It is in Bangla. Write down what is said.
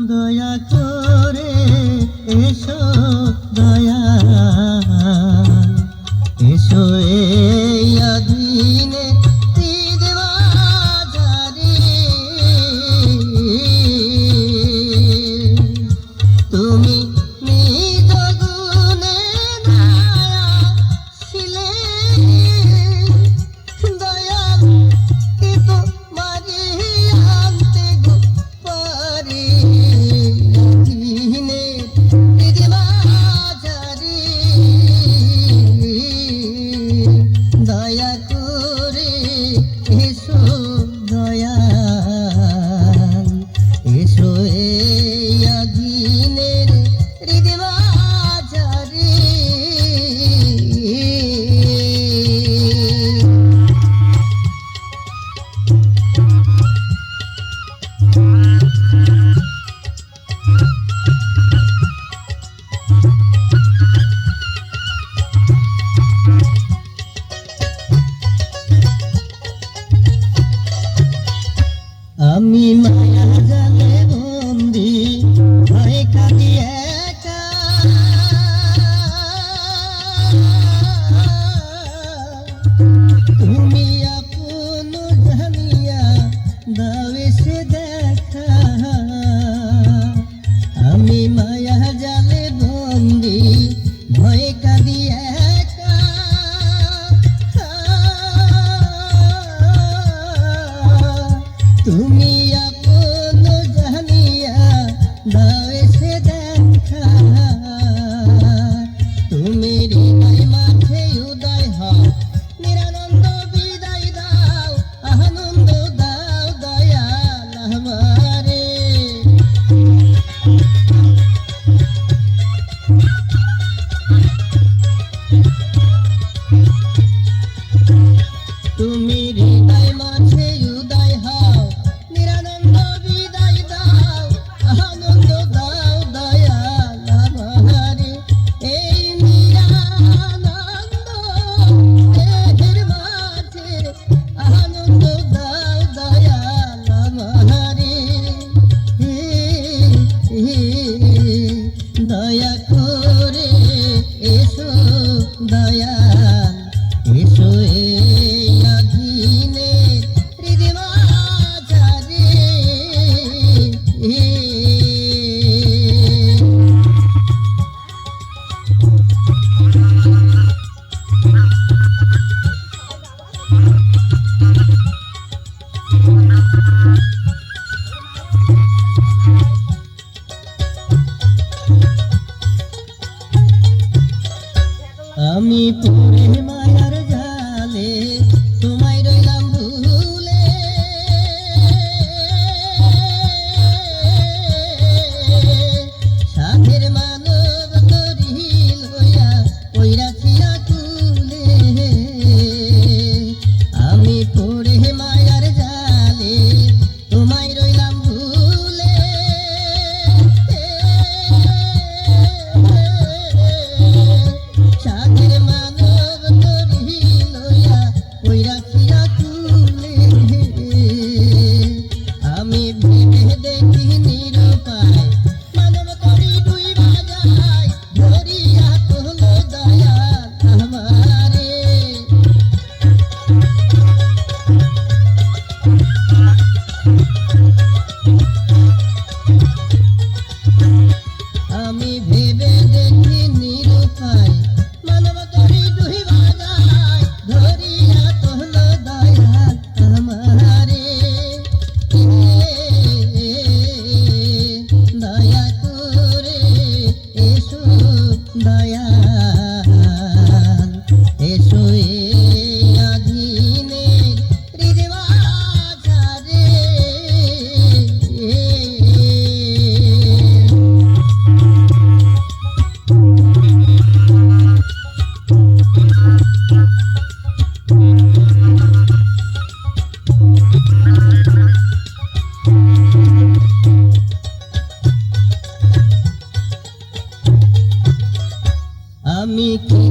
দয়া করে এসো দয়া এসো এই অধীনে বাজারে তুমি নিজ গুণে ছিলে দয়াল কি তোমারি আনতে গো পারি অধীনে বাজারে দয়া করে এসো দয়াল এসো এই অধীনের হৃদবাজারে আমি মায়া জালে বন্দি ভয়ে কাঁদি একা তুমি আপন জানিয়া দাও এসে দেখা আমি মায়া জালে বন্দি ভয়ে কাঁদি একা তুমি আপন জানিয়া দাও এসে দেখা তুমি হৃদয় মাঝে উদয় হও নিরানন্দ বিদায় দাও আনন্দ দাও দয়াল আমারে তুমি হৃদয় মাঝে উদয় হও নিরানন্দ বিদায় দাও আনন্দ দাও দয়াল আমারে এই নিরানন্দ দেহের মাঝে আনন্দ দাও দয়াল আমারে দয়া করে এসো দয়াল এসো এই অধীনে হৃদবাজারে আমি পড়ে মায়ার জালে তোমায় রইলাম ভুলে সাধের মানব তরি লইয়া ওই রাখিয়া তুলে আমি পড়ে মায়ার জালে তোমায় রইলাম ভুলে সাধের মানব তরি লইয়া ওই রাখিয়া তুলে আমি ভেবে দেখি নিরুপায় মানব তরি ডুইবা যায় ধরিয়া তোলো দয়াল আমারে আমি ভেবে দেখি নিরুপায় মানব তরি ডুইবা যায় ধরিয়া তোলো দয়াল আমারে দয়া করে এসো দয়াল এসো এই অধীনে হৃদবাজারে আমি কি